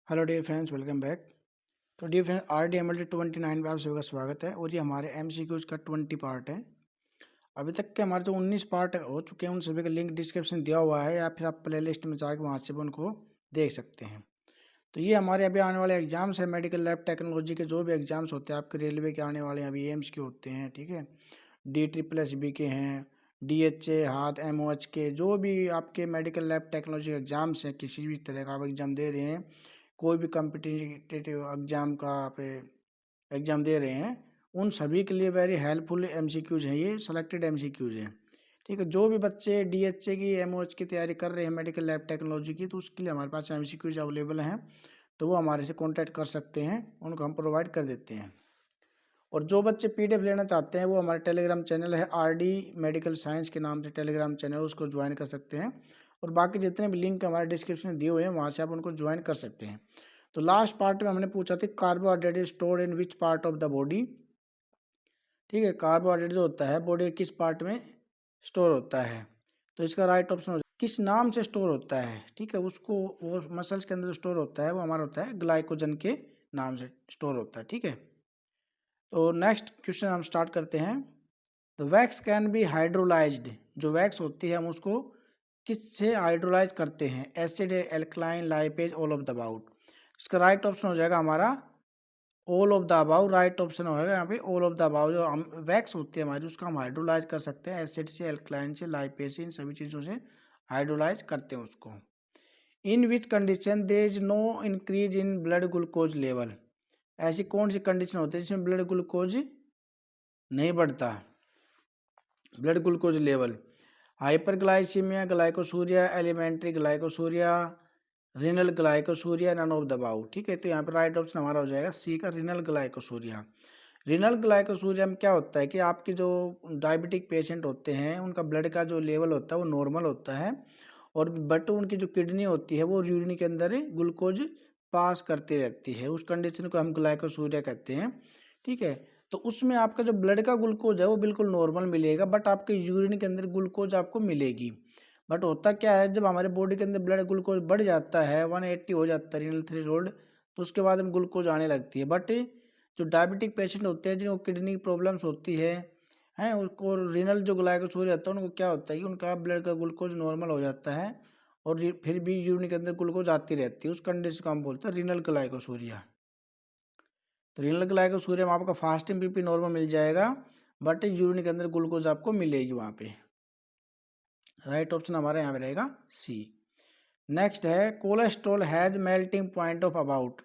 Hello dear friends, welcome back. तो dear friends, RDMLT 29 पे आप सभी का स्वागत है और ये हमारे MCQs का 20 पार्ट है। अभी तक के हमारे जो 19 पार्ट हो चुके हैं उन सभी का लिंक डिस्क्रिप्शन दिया हुआ है, या फिर आप प्ले लिस्ट में जाकर वहाँ से भी उनको देख सकते हैं। तो ये हमारे अभी आने वाले एग्जाम्स है, मेडिकल लैब टेक्नोलॉजी के जो भी एग्जाम्स होते हैं आपके रेलवे के आने वाले हैं, अभी एम्स के होते हैं, ठीक है, DSSB के हैं, DHA हाथ MOH के, जो भी आपके मेडिकल लैब टेक्नोलॉजी एग्जाम्स हैं, किसी भी तरह का आप एग्ज़ाम दे रहे हैं, कोई भी कम्पिटिटिव एग्ज़ाम का आप एग्ज़ाम दे रहे हैं, उन सभी के लिए वेरी हेल्पफुल MCQs हैं, ये सेलेक्टेड MCQs हैं। ठीक है, जो भी बच्चे DHA की MOH की तैयारी कर रहे हैं मेडिकल लैब टेक्नोलॉजी की, तो उसके लिए हमारे पास MCQs अवेलेबल हैं, तो वो हमारे से कॉन्टैक्ट कर सकते हैं, उनको हम प्रोवाइड कर देते हैं। और जो बच्चे PDF लेना चाहते हैं वो हमारे टेलीग्राम चैनल है RD मेडिकल साइंस के नाम से टेलीग्राम चैनल, उसको ज्वाइन कर सकते हैं। और बाकी जितने भी लिंक हमारे डिस्क्रिप्शन में दिए हुए हैं वहाँ से आप उनको ज्वाइन कर सकते हैं। तो लास्ट पार्ट में हमने पूछा था carbohydrate is stored in which part of the body. ठीक है, कार्बोहाइड्रेट जो होता है बॉडी के किस पार्ट में स्टोर होता है, तो इसका राइट ऑप्शन हो जाए किस नाम से स्टोर होता है। ठीक है, उसको वो मसल्स के अंदर जो स्टोर होता है वो हमारा होता है ग्लाइकोजन के नाम से स्टोर होता है। ठीक है, तो नेक्स्ट क्वेश्चन हम स्टार्ट करते हैं। The wax can be hydrolysed, जो वैक्स होती है हम उसको किससे हाइड्रोलाइज करते हैं, acid, alkaline, lipase, all of the about. इसका राइट ऑप्शन हो जाएगा हमारा all of the about. Right option होगा यहाँ पे ऑल ऑफ द अबाउ। जो हम वैक्स होती है हमारी उसका हम हाइड्रोलाइज कर सकते हैं एसिड से, एल्कलाइन से, लाइपेज से, इन सभी चीज़ों से हाइड्रोलाइज करते हैं उसको। In which condition there is no increase in blood glucose level, ऐसी कौन सी कंडीशन होती है जिसमें ब्लड ग्लूकोज नहीं बढ़ता, blood glucose level. Hyperglycaemia, glycosuria, alimentary glycosuria, renal glycosuria, none of the above. ठीक है, तो यहाँ पर राइट ऑप्शन हमारा हो जाएगा सी का रिनल ग्लाइकोसूरिया। रिनल ग्लाइकोसूरिया में क्या होता है कि आपके जो डायबिटिक पेशेंट होते हैं उनका ब्लड का जो लेवल होता है वो नॉर्मल होता है, और बट उनकी जो किडनी होती है वो यूरिन के अंदर ग्लूकोज पास करती रहती है, उस कंडीशन को हम ग्लाइकोसूरिया कहते हैं। ठीक है, तो उसमें आपका जो ब्लड का ग्लूकोज है वो बिल्कुल नॉर्मल मिलेगा, बट आपके यूरिन के अंदर ग्लूकोज आपको मिलेगी। बट होता क्या है, जब हमारे बॉडी के अंदर ब्लड ग्लूकोज बढ़ जाता है, 180 हो जाता है रीनल थ्रेशोल्ड, तो उसके बाद हम ग्लूकोज आने लगती है। बट जो डायबिटिक पेशेंट होते हैं जिनको किडनी प्रॉब्लम्स होती है हैं, उनको रीनल जो ग्लाइकोसूरिया होता है उनको क्या होता है कि उनका ब्लड का ग्लूकोज नॉर्मल हो जाता है, और फिर भी यूरिन के अंदर ग्लूकोज आती रहती है, उस कंडीशन को हम बोलते हैं रीनल ग्लाइकोसूरिया। तो रीनल ग्लाइकोसूरिया में आपका फास्टिंग BP नॉर्मल मिल जाएगा, बट यूरिन के अंदर ग्लूकोज आपको मिलेगी वहाँ पे। राइट ऑप्शन हमारा यहाँ पे रहेगा सी। नेक्स्ट है cholesterol has melting point of about.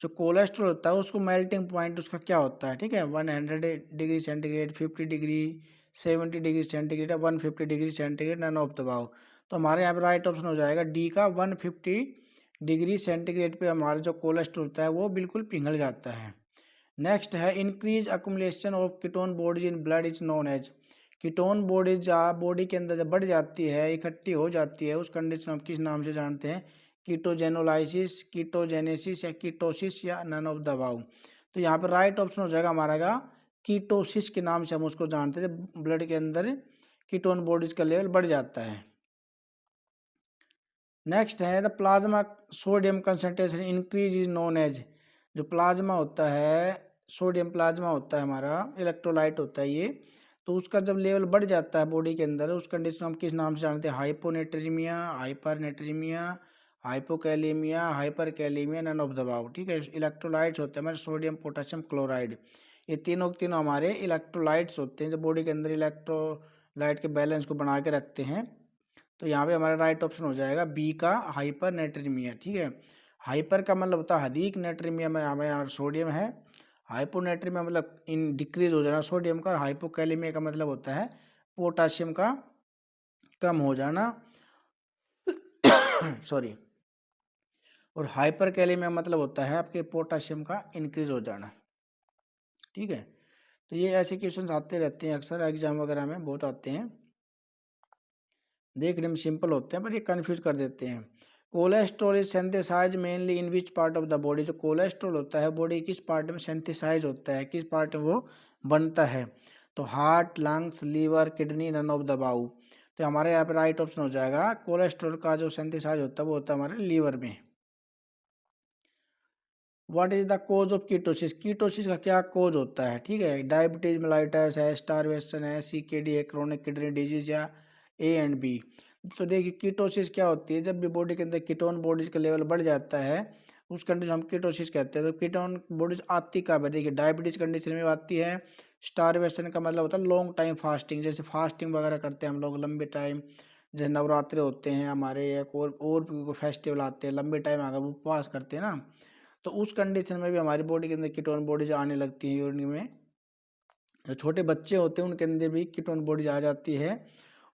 जो कोलेस्ट्रॉल होता है उसको मेल्टिंग पॉइंट उसका क्या होता है, ठीक है, 100 degree centigrade, 50 degree, 70 degree centigrade, 150 degree centigrade, none of the above. तो हमारे यहाँ पे राइट ऑप्शन हो जाएगा डी का 150 डिग्री सेंटीग्रेड पे हमारा जो कोलेस्ट्रॉल होता है वो बिल्कुल पिघल जाता है। नेक्स्ट है increase accumulation of ketone bodies in blood is known as. Ketone bodies body के अंदर जब बढ़ जाती है, इकट्ठी हो जाती है, उस कंडीशन हम किस नाम से जानते हैं, कीटोजेनोलाइसिस, कीटोजेनेसिस, या कीटोसिस, या नन ऑफ द अबाव। तो यहाँ पर राइट ऑप्शन हो जाएगा हमारा कीटोसिस के नाम से हम उसको जानते हैं, जब ब्लड के अंदर कीटोन बॉडीज का लेवल बढ़ जाता है। नेक्स्ट है the plasma sodium concentration increase is known as. जो प्लाज्मा होता है, सोडियम प्लाज्मा होता है हमारा, इलेक्ट्रोलाइट होता है ये, तो उसका जब लेवल बढ़ जाता है बॉडी के अंदर, उस कंडीशन हम किस नाम से जानते हैं, hyponatraemia, hypernatraemia, hypokalaemia, hyperkalaemia, none of the above. ठीक है, इलेक्ट्रोलाइट्स होते हैं हमारे सोडियम, पोटेशियम, क्लोराइड, ये तीनों के तीनों हमारे इलेक्ट्रोलाइट्स होते हैं जो बॉडी के अंदर इलेक्ट्रोलाइट के बैलेंस को बना के रखते हैं। तो यहाँ पे हमारा राइट ऑप्शन हो जाएगा बी का हाइपर नेट्रीमिया। ठीक है, हाइपर का मतलब होता है अधिक, नेट्रीमिया में हमें यहाँ सोडियम है, हाइपोनेट्रीमिया मतलब इन डिक्रीज हो जाना सोडियम का, और हाइपोकैलेमिया का मतलब होता है पोटाशियम का कम हो जाना सॉरी, और हाइपर कैलेमिया मतलब होता है आपके पोटाशियम का इंक्रीज हो जाना। ठीक है, तो ये ऐसे क्वेश्चन आते रहते हैं, अक्सर एग्जाम वगैरह में बहुत आते हैं, देखने में सिंपल होते हैं पर ये कंफ्यूज कर देते हैं। Cholesterol is synthesise mainly in which part of the body. जो कोलेस्ट्रॉल होता है बॉडी किस पार्ट में सिंथेसाइज होता है, किस पार्ट में वो बनता है, तो heart, lungs, liver, kidney, none of the above. तो हमारे यहाँ पे राइट ऑप्शन हो जाएगा कोलेस्ट्रॉल का जो सिंथेसाइज होता है वो होता है हमारे लीवर में। What is the cause of ketosis, ketosis का क्या कोज होता है, ठीक है, डायबिटीज मेलाइटस है, स्टारवेशन है, CKD है, क्रोनिक किडनी डिजीज या A एंड B। तो देखिए कीटोसिस क्या होती है, जब भी बॉडी के अंदर कीटोन बॉडीज का लेवल बढ़ जाता है उस कंडीशन हम कीटोसिस कहते हैं। तो कीटोन बॉडीज आती कब है, देखिए डायबिटीज कंडीशन में आती है। स्टारवेशन का मतलब होता है लॉन्ग टाइम फास्टिंग, जैसे फास्टिंग वगैरह करते हैं हम लोग लंबे टाइम, जैसे नवरात्रि होते हैं हमारे या और भी फेस्टिवल आते हैं लंबे टाइम अगर उपवास करते हैं ना, तो उस कंडीशन में भी हमारी बॉडी के अंदर कीटोन बॉडीज आने लगती है यूरिन में। जो छोटे बच्चे होते हैं उनके अंदर भी कीटोन बॉडीज आ जाती है।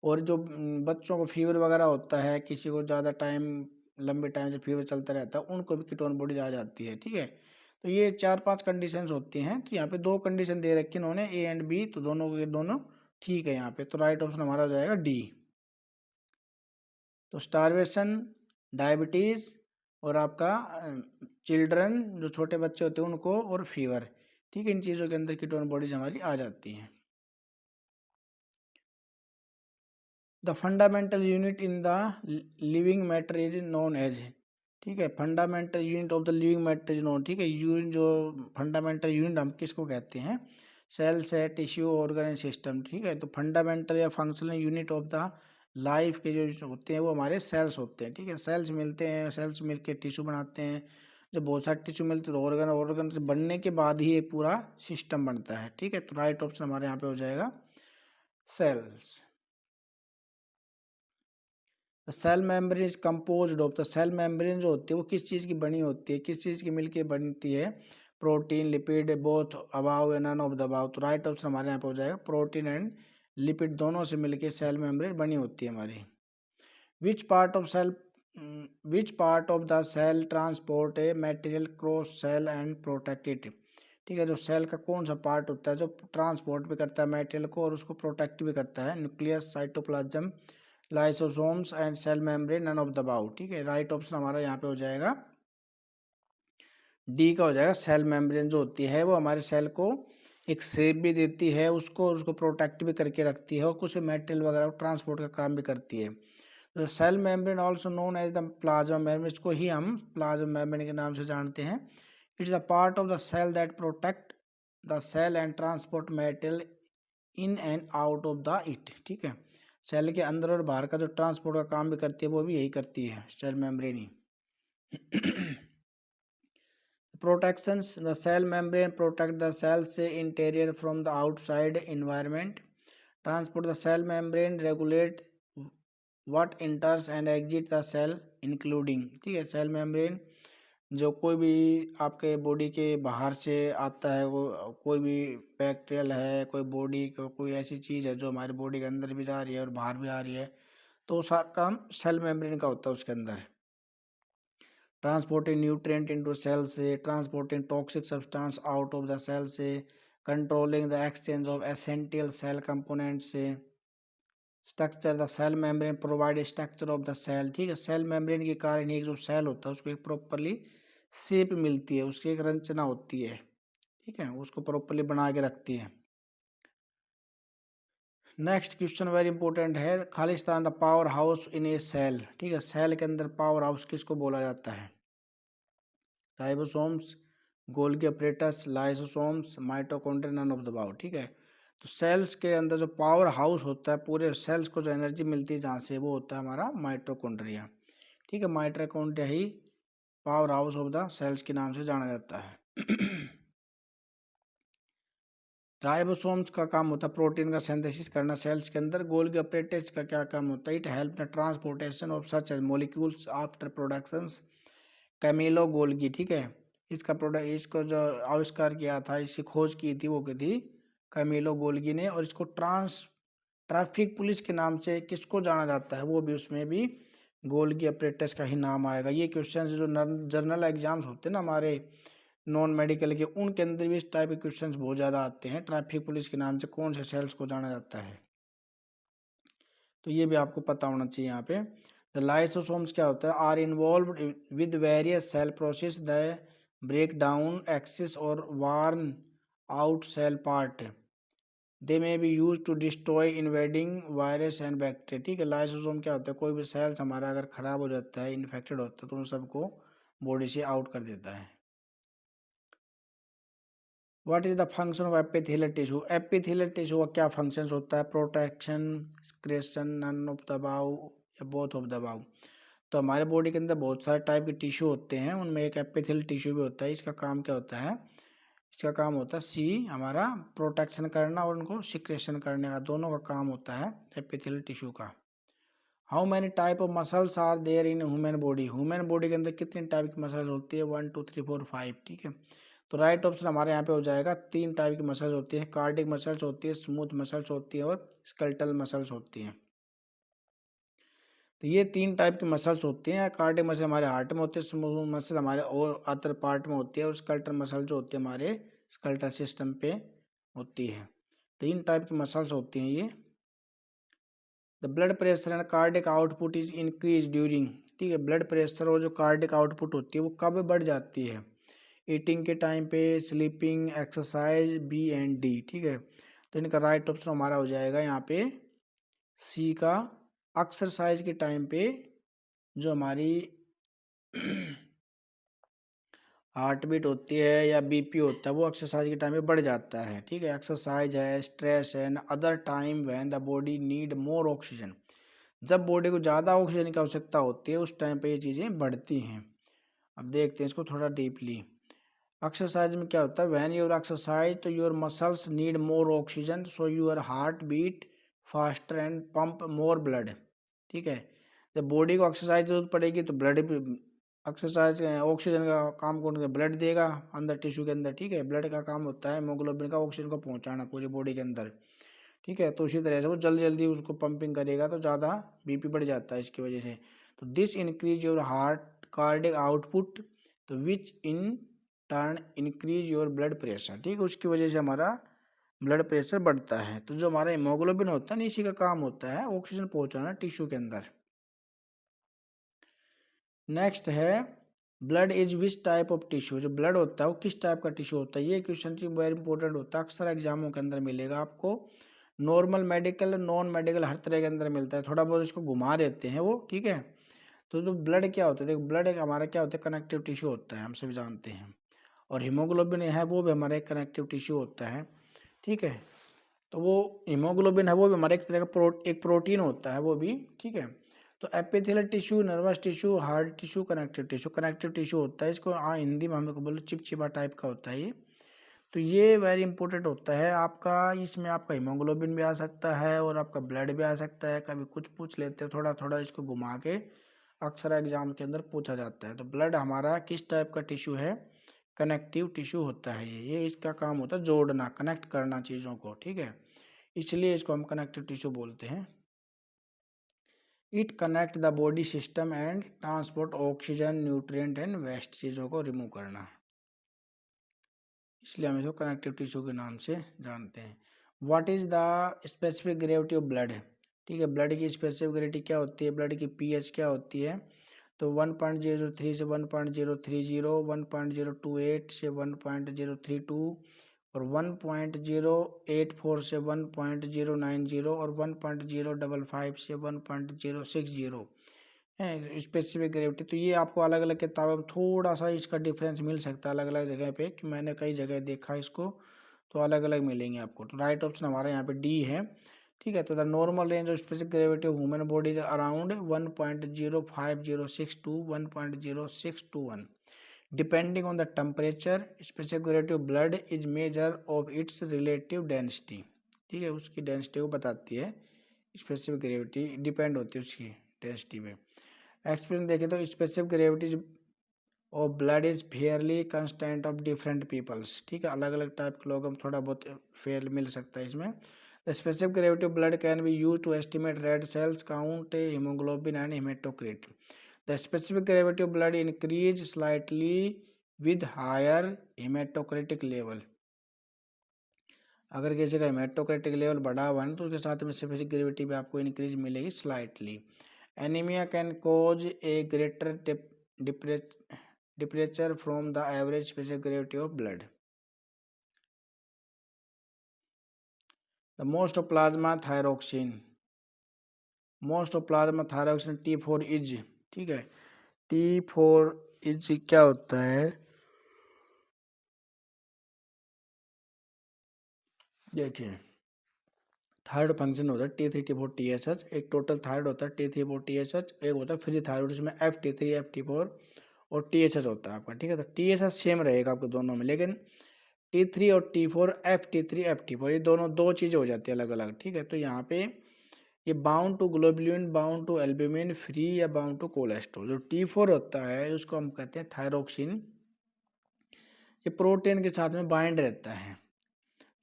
और जो बच्चों को फीवर वगैरह होता है, किसी को ज़्यादा टाइम लंबे टाइम से फीवर चलता रहता है, उनको भी कीटोन बॉडीज आ जाती है, ठीक है। तो ये 4-5 कंडीशंस होती हैं। तो यहाँ पे 2 कंडीशन दे रखी इन्होंने A एंड B, तो दोनों के दोनों ठीक है यहाँ पे। तो राइट ऑप्शन हमारा हो जाएगा D। तो स्टारवेशन, डायबिटीज़ और आपका चिल्ड्रन जो छोटे बच्चे होते हैं उनको, और फीवर, ठीक है, इन चीज़ों के अंदर कीटोन बॉडीज हमारी आ जाती हैं। The fundamental unit in the living matter is known as, ठीक है, fundamental unit of the living matter is known, ठीक है, यूनिट जो फंडामेंटल यूनिट हम किसको कहते हैं, सेल्स है, टिश्यू, ऑर्गन सिस्टम, ठीक है। तो फंडामेंटल या functional unit of the life के जो होते हैं वो हमारे सेल्स होते हैं, ठीक है। सेल्स मिलते हैं, सेल्स मिलके टिश्यू बनाते हैं, जब बहुत सारे टिश्यू मिलते हैं तो ऑर्गन, ऑर्गन से बनने के बाद ही एक पूरा सिस्टम बनता है, ठीक है। तो राइट ऑप्शन हमारे यहाँ पे हो जाएगा cells. Cell membrane is composed of, the cell membrane जो होती है वो किस चीज़ की बनी होती है, किस चीज़ की मिलके बनती है, protein, lipid, both above and none of the above. तो राइट ऑप्शन हमारे यहाँ पे हो जाएगा प्रोटीन एंड लिपिड दोनों से मिलके सेल मेम्ब्रेन बनी होती है हमारी। Which part of cell, which part of the cell transport a material cross cell and protect it, ठीक है। जो सेल का कौन सा पार्ट होता है जो ट्रांसपोर्ट भी करता है मटेरियल को और उसको प्रोटेक्ट भी करता है, nucleus, cytoplasm, lysosomes and cell membrane, none of the above, ठीक है। राइट ऑप्शन हमारा यहाँ पे हो जाएगा डी का हो जाएगा। सेल मेम्ब्रेन जो होती है वो हमारे सेल को एक शेप भी देती है, उसको प्रोटेक्ट भी करके रखती है और कुछ मटेरियल वगैरह ट्रांसपोर्ट का काम भी करती है। तो cell membrane also known as the plasma membrane, इसको ही हम प्लाज्मा मेम्ब्रेन के नाम से जानते हैं। It's the part of the cell that protect the cell and transport material in and out of the it, ठीक है। सेल के अंदर और बाहर का जो ट्रांसपोर्ट का काम भी करती है वो भी यही करती है सेल मेम्ब्रेन ही। Protections, the cell membrane protect the cell से interior from the outside environment, transport the cell membrane regulate what enters and exit the cell including, ठीक है। सेल मेम्ब्रेन जो कोई भी आपके बॉडी के बाहर से आता है, वो कोई भी बैक्टीरियल है, कोई बॉडी को कोई ऐसी चीज़ है जो हमारी बॉडी के अंदर भी जा रही है और बाहर भी आ रही है, तो सारा काम सेल मेम्ब्रेन का होता है उसके अंदर। ट्रांसपोर्टिंग न्यूट्रिएंट इनटू सेल से, transporting toxic substance out of the cell से, controlling the exchange of essential cell component से, structure the cell membrane provide structure of the cell, ठीक है। सेल मेम्ब्रेन के कारण एक जो सेल होता है उसको एक प्रॉपरली शेप मिलती है, उसकी एक रचना होती है, ठीक है, उसको प्रॉपरली बना के रखती है। नेक्स्ट क्वेश्चन वेरी इंपॉर्टेंट है, खालिस्तान the power house in a cell, ठीक है। सेल के अंदर पावर हाउस किसको बोला जाता है, ribosomes, Golgi apparatus, lysosomes, mitochondria, none of the above, ठीक है। तो सेल्स के अंदर जो पावर हाउस होता है, पूरे सेल्स को जो एनर्जी मिलती है जहाँ से, वो होता है हमारा माइटोकॉन्ड्रिया, ठीक है। माइटोकॉन्ड्रिया ही power house of the cells के नाम से जाना जाता है। राइबोसोम्स का काम होता है प्रोटीन का सिंथेसिस करना सेल्स के अंदर। गोल्गी अपरेटस का क्या काम होता है, it help the transportation of such as molecules after productions, Camillo Golgi, ठीक है। इसका प्रोडक्ट, इसको जो आविष्कार किया था, इसकी खोज की थी वो की थी कैमिलो गोल्गी ने, और इसको ट्रैफिक पुलिस के नाम से किसको जाना जाता है, वो भी उसमें भी गोल्गी अपरेटस का ही नाम आएगा। ये क्वेश्चन जो जर्नल एग्जाम्स होते हैं ना हमारे नॉन मेडिकल के, उनके अंदर भी इस टाइप के क्वेश्चंस बहुत ज़्यादा आते हैं। ट्रैफिक पुलिस के नाम से कौन से सेल्स को जाना जाता है, तो ये भी आपको पता होना चाहिए यहाँ पे। द लाइसोसोम्स क्या होता है, are involve with various cell process the break down excess और worn out cell part, they may be use to destroy invading virus and bacteria, ठीक है। लाइसोसोम क्या होता है, कोई भी सेल्स हमारा अगर ख़राब हो जाता है, इन्फेक्टेड होता है, तो उन सबको बॉडी से आउट कर देता है। What is the function of epithelial tissue? Epithelial tissue का क्या फंक्शंस होता है? प्रोटेक्शन, सिक्रेशन, नन ऑफ दबाव या बोथ ऑफ दबाव। तो हमारे बॉडी के अंदर बहुत सारे टाइप के टिश्यू होते हैं, उनमें एक एपिथेलियल टिश्यू भी होता है। इसका काम क्या होता है? इसका काम होता है सी हमारा प्रोटेक्शन करना और उनको सिक्रेशन करने का, दोनों का काम होता है एपिथेलियल टिश्यू का। How many type of muscles are there in human body? Human body के अंदर कितनी टाइप की मसल्स होती है? 1 2 3 4 5, ठीक है। तो राइट ऑप्शन हमारे यहाँ पे हो जाएगा 3 टाइप की मसल्स होती हैं। कार्डिक मसल्स होती है, स्मूथ मसल्स होती है और स्केलेटल मसल्स होती हैं। तो ये 3 टाइप की मसल्स होती हैं। कार्डिक मसल हमारे हार्ट में होती है, स्मूथ मसल हमारे और अदर पार्ट में होती है और स्केलेटल मसल जो होती है हमारे स्केलेटल सिस्टम पे होती है। 3 टाइप की मसल्स होती हैं ये। The blood pressure and cardiac output is increase during, ठीक है। ब्लड प्रेशर और जो कार्डिक आउटपुट होती है वो कब बढ़ जाती है? ईटिंग के टाइम पे, sleeping, exercise, B and D, ठीक है। तो इनका राइट ऑप्शन हमारा हो जाएगा यहाँ पे सी का, एक्सरसाइज के टाइम पे जो हमारी हार्ट बीट होती है या बीपी होता है वो एक्सरसाइज के टाइम पे बढ़ जाता है, ठीक है। एक्सरसाइज है, स्ट्रेस है, and other time when the body need more oxygen, जब बॉडी को ज़्यादा ऑक्सीजन की आवश्यकता होती है उस टाइम पे ये चीज़ें बढ़ती हैं। अब देखते हैं इसको थोड़ा डीपली। एक्सरसाइज में क्या होता है? व्हेन यूर एक्सरसाइज तो your muscles need more oxygen, so your heart beat faster and pump more blood, ठीक है। जब बॉडी को एक्सरसाइज जरूरत पड़ेगी तो ब्लड भी, एक्सरसाइज ऑक्सीजन का काम कौन करेगा? ब्लड देगा अंदर टिश्यू के अंदर, ठीक है। ब्लड का काम होता है हीमोग्लोबिन का ऑक्सीजन को पहुंचाना पूरी बॉडी के अंदर, ठीक है। तो उसी तरह से वो जल्दी जल्दी उसको पंपिंग करेगा तो ज़्यादा बीपी बढ़ जाता है इसकी वजह से। तो this increase your heart cardiac output, तो which in turn increase your blood pressure, ठीक है। उसकी वजह से हमारा ब्लड प्रेशर बढ़ता है। तो जो हमारा हीमोग्लोबिन होता है ना, इसी का काम होता है ऑक्सीजन पहुंचाना टिश्यू के अंदर। नेक्स्ट है blood is which type of tissue? जो ब्लड होता है वो किस टाइप का टिश्यू होता है? ये क्वेश्चन वेरी इंपॉर्टेंट होता है, अक्सर एग्जामों के अंदर मिलेगा आपको। नॉर्मल मेडिकल, नॉन मेडिकल, हर तरह के अंदर मिलता है। थोड़ा बहुत इसको घुमा देते हैं वो, ठीक है। तो जो ब्लड क्या होता है? देखो ब्लड एक हमारा क्या होता है? कनेक्टिव टिश्यू होता है, हम सभी जानते हैं। और हीमोग्लोबिन है वो भी हमारा एक कनेक्टिव टिश्यू होता है, ठीक है। तो वो हीमोग्लोबिन है वो भी हमारे एक तरह का एक प्रोटीन होता है वो भी, ठीक है। तो epithelial tissue, nervous tissue, heart tissue, connective tissue. Connective tissue होता है इसको, हाँ हिंदी में हम लोग बोलो चिपचिपा टाइप का होता है ये। तो ये वेरी इंपॉर्टेंट होता है आपका। इसमें आपका हीमोग्लोबिन भी आ सकता है और आपका ब्लड भी आ सकता है। कभी कुछ पूछ लेते हैं, थोड़ा थोड़ा इसको घुमा के अक्सर एग्जाम के अंदर पूछा जाता है। तो ब्लड हमारा किस टाइप का टिश्यू है? कनेक्टिव टिश्यू होता है ये इसका काम होता है जोड़ना, कनेक्ट करना चीज़ों को, ठीक है। इसलिए इसको हम कनेक्टिव टिश्यू बोलते हैं। It connect the body system and transport oxygen, nutrient and waste, चीज़ों को रिमूव करना, इसलिए हम इसको कनेक्टिव टिश्यू के नाम से जानते हैं। What is the specific gravity of blood? ठीक है, ब्लड की स्पेसिफिक ग्रेविटी क्या होती है? ब्लड की पीएच क्या होती है? तो 1.03 से 1.030, 1.028 से 1.032 और 1.084 से 1.090 और 1.055 से 1.060 है स्पेसिफिक ग्रेविटी। तो ये आपको अलग अलग किताबों में थोड़ा सा इसका डिफरेंस मिल सकता है अलग अलग जगह पे, कि मैंने कई जगह देखा इसको, तो अलग अलग मिलेंगे आपको। तो राइट ऑप्शन हमारा यहाँ पे डी है, ठीक है। तो the normal range of specific gravity of human body is around 1.05062 1.0621 depending on the temperature. Specific gravity of blood is measure of its relative density, ठीक है, उसकी डेंसिटी को बताती है। स्पेसिफिक ग्रेविटी डिपेंड होती है उसकी डेंसिटी पे। एक्सप्लेन देखें तो स्पेसिफिक ग्रेविटी और blood is fairly constant of different peoples, ठीक है। अलग अलग टाइप के लोग हम थोड़ा बहुत फेयर मिल सकता है इसमें। The specific gravity of blood can be use to estimate red cells count, haemoglobin and haematocrit. The specific gravity of blood increase slightly with higher haematocritic level. अगर किसी का हेमेटोक्रिटिक लेवल बढ़ा हुआ है तो उसके साथ में स्पेसिफिक ग्रेविटी भी आपको इंक्रीज मिलेगी slightly. Anaemia can cause a greater departure from the average specific gravity of blood. The most of plasma thyroxine, most of plasma thyroxine T4 is, ठीक है। T4 is क्या होता है? देखिए थायराइड फंक्शन होता है T3 T4 TSH, एक total thyroid होता है T3 4 TSH, एक होता है फ्री थायराइड जिसमें FT3 FT4 और TSH होता है आपका, ठीक है। तो TSH सेम रहेगा आपको दोनों में, लेकिन T3 और T4 FT3 FT4 ये दोनों दो चीज़ें हो जाती है अलग अलग, ठीक है। तो यहाँ पे ये bound to globulin, bound to albumin, free या बाउंड टू कोलेस्ट्रॉल। जो T4 होता है उसको हम कहते हैं थायरोक्सिन, ये प्रोटीन के साथ में बाइंड रहता है।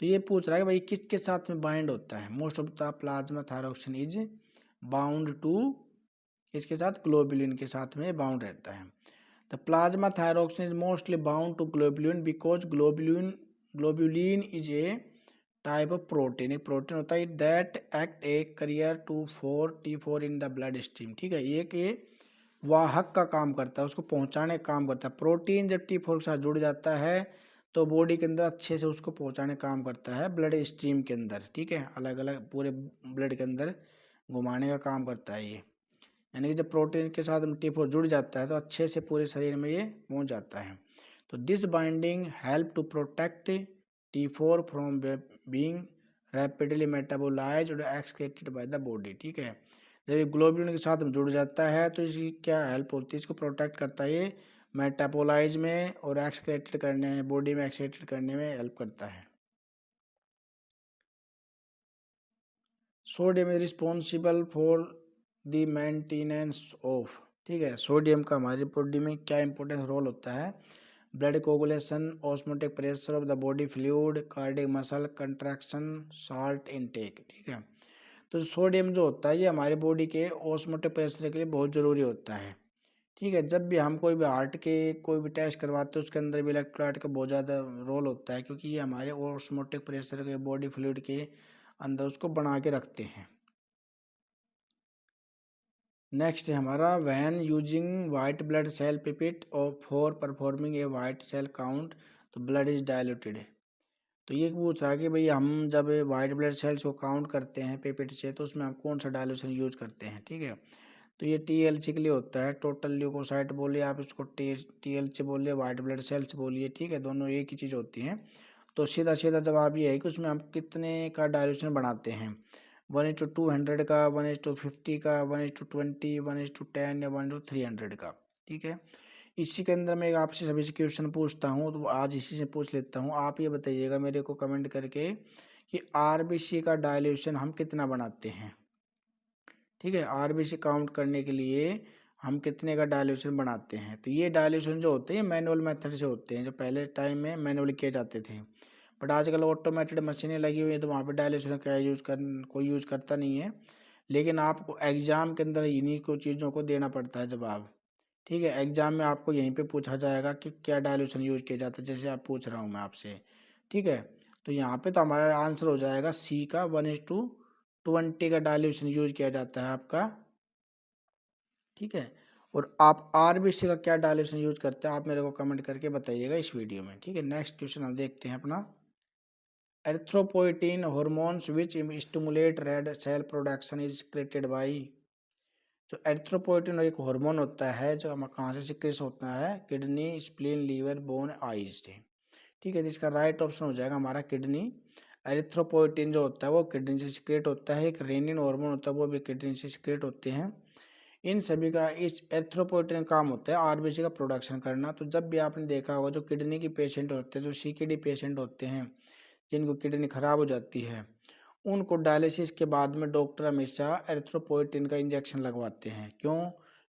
तो ये पूछ रहा है कि भाई किसके साथ में बाइंड होता है। Most of the plasma thyroxine is bound to, इसके साथ ग्लोबुलिन के साथ में बाउंड रहता है। The plasma thyroxine is mostly bound to globulin because globulin is a type of protein, एक प्रोटीन होता है that act a carrier to T4 in the blood stream, ठीक है। एक ये वाहक का काम करता है, उसको पहुंचाने का काम करता है। प्रोटीन जब T4 के साथ जुड़ जाता है तो बॉडी के अंदर अच्छे से उसको पहुंचाने का काम करता है ब्लड स्ट्रीम के अंदर, ठीक है। अलग अलग पूरे ब्लड के अंदर घुमाने का काम करता है ये, यानी कि जब प्रोटीन के साथ T4 जुड़ जाता है तो अच्छे से पूरे शरीर में ये पहुंच जाता है। तो this binding help to protect T4 from being rapidly metabolised और एक्सक्रीटेड बाय द बॉडी, ठीक है। जब ये ग्लोबुलिन के साथ जुड़ जाता है तो इसकी क्या हेल्प होती है, इसको प्रोटेक्ट करता है ये मेटाबोलाइज में और एक्सक्रीटेड करने में, बॉडी में एक्सक्रीटेड करने में हेल्प करता है। Sodium is responsible for the maintenance of, ठीक है। सोडियम का हमारी बॉडी में क्या इंपॉर्टेंस रोल होता है, blood coagulation, osmotic pressure of the body fluid, cardiac muscle contraction, salt intake, ठीक है। तो सोडियम जो होता है ये हमारी बॉडी के ऑस्मोटिक प्रेशर के लिए बहुत ज़रूरी होता है, ठीक है। जब भी हम कोई भी हार्ट के कोई भी टेस्ट करवाते हैं उसके अंदर भी इलेक्ट्रोलाइट का बहुत ज़्यादा रोल होता है, क्योंकि ये हमारे ऑस्मोटिक प्रेशर के बॉडी फ्लूइड के अंदर उसको बना के रखते हैं। नेक्स्ट है हमारा when using white blood cell pipette और for performing a white cell count तो ब्लड इज डायल्यूटेड। तो ये पूछ रहा है कि भाई हम जब वाइट ब्लड सेल्स को काउंट करते हैं पिपेट से तो उसमें हम कौन सा डायल्यूशन यूज करते हैं, ठीक है। तो ये TLC के लिए होता है, टोटल ल्यूकोसाइट बोलिए आप इसको, TLC बोलिए, वाइट ब्लड सेल्स बोलिए, ठीक है। दोनों एक ही चीज़ होती हैं। तो सीधा सीधा जवाब ये है कि उसमें हम कितने का डायल्यूशन बनाते हैं, 1:200 का, 1:50 का, 1:20, 1:10 या 1:300 का, ठीक है। इसी के अंदर मैं आपसे सभी से क्वेश्चन पूछता हूँ, तो आज इसी से पूछ लेता हूँ। आप ये बताइएगा मेरे को कमेंट करके कि RBC का डायल्यूशन हम कितना बनाते हैं, ठीक है। RBC काउंट करने के लिए हम कितने का डायल्यूशन बनाते हैं। तो ये डायल्यूशन जो होते हैं मैनुअल मेथड से होते हैं, जो पहले टाइम में मैनुअली किए जाते थे, बट आजकल ऑटोमेटेड मशीनें लगी हुई हैं तो वहाँ पे डायल्यूशन का कोई यूज़ करता नहीं है। लेकिन आपको एग्ज़ाम के अंदर इन्हीं को चीज़ों को देना पड़ता है जवाब, ठीक है। एग्ज़ाम में आपको यहीं पे पूछा जाएगा कि क्या डायल्यूशन यूज़ किया जाता है, जैसे आप पूछ रहा हूँ मैं आपसे, ठीक है। तो यहाँ पे तो हमारा आंसर हो जाएगा C का, 1:20 का डायल्यूशन यूज़ किया जाता है आपका, ठीक है। और आप RBC का क्या डायल्यूशन यूज़ करते हैं आप मेरे को कमेंट करके बताइएगा इस वीडियो में, ठीक है। नेक्स्ट क्वेश्चन हम देखते हैं अपना, erythropoietin hormones which stimulate red cell production is created by. तो एरिथ्रोपोइटिन एक हार्मोन होता है जो हम कहाँ से सिक्रेट होता है, kidney, spleen, liver, bone, eyes से, ठीक है। तो इसका राइट ऑप्शन हो जाएगा हमारा किडनी। एरिथ्रोपोइटिन जो होता है वो किडनी से सिक्रेट होता है, एक रेनिन हार्मोन होता है वो भी किडनी से सिक्रेट होते हैं। इन सभी का इस एरिथ्रोपोइटिन काम होता है RBC का प्रोडक्शन करना। तो जब भी आपने देखा होगा जो किडनी के पेशेंट होते हैं, जो CKD पेशेंट होते हैं जिनको किडनी खराब हो जाती है, उनको डायलिसिस के बाद में डॉक्टर हमेशा एरिथ्रोपोइटिन का इंजेक्शन लगवाते हैं। क्यों?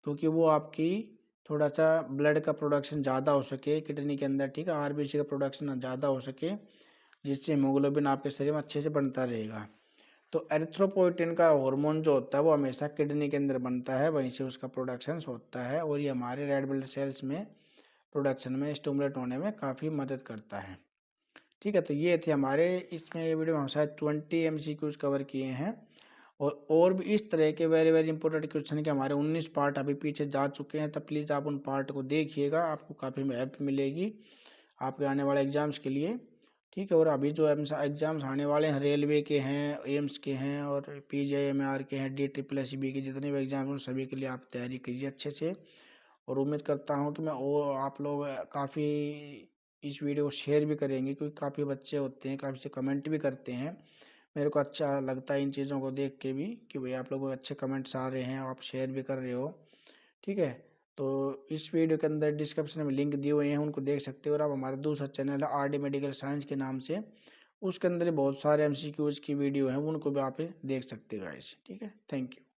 क्योंकि वो आपकी थोड़ा सा ब्लड का प्रोडक्शन ज़्यादा हो सके किडनी के अंदर, ठीक है। RBC का प्रोडक्शन ज़्यादा हो सके जिससे हीमोग्लोबिन आपके शरीर में अच्छे से बनता रहेगा। तो एरिथ्रोपोइटिन का हार्मोन जो होता है वो हमेशा किडनी के अंदर बनता है, वहीं से उसका प्रोडक्शन होता है और ये हमारे रेड ब्लड सेल्स में प्रोडक्शन में स्टिमुलेट होने में काफ़ी मदद करता है, ठीक है। तो ये थे हमारे इसमें ये वीडियो में हम शायद 20 MCQs कवर किए हैं और भी इस तरह के वेरी वेरी इंपॉर्टेंट क्वेश्चन के हमारे 19 पार्ट अभी पीछे जा चुके हैं। तो प्लीज़ आप उन पार्ट को देखिएगा, आपको काफ़ी हेल्प मिलेगी आपके आने वाले एग्ज़ाम्स के लिए, ठीक है। और अभी जो एग्ज़ाम्स आने वाले हैं रेलवे के हैं, एम्स के हैं और PGI-MR के हैं, DSSB के जितने भी एग्ज़ाम हैं सभी के लिए आप तैयारी कीजिए अच्छे से। और उम्मीद करता हूँ कि मैं आप लोग काफ़ी इस वीडियो को शेयर भी करेंगे, क्योंकि काफ़ी बच्चे होते हैं, काफ़ी से कमेंट भी करते हैं। मेरे को अच्छा लगता है इन चीज़ों को देख के भी कि भाई आप लोगों को अच्छे कमेंट्स आ रहे हैं, आप शेयर भी कर रहे हो। ठीक है, तो इस वीडियो के अंदर डिस्क्रिप्शन में लिंक दिए हुए हैं, उनको देख सकते हो। और आप हमारा दूसरा चैनल है RD मेडिकल साइंस के नाम से, उसके अंदर बहुत सारे MCQs की वीडियो हैं, उनको भी आप देख सकते हो गाइस। ठीक है, थैंक यू।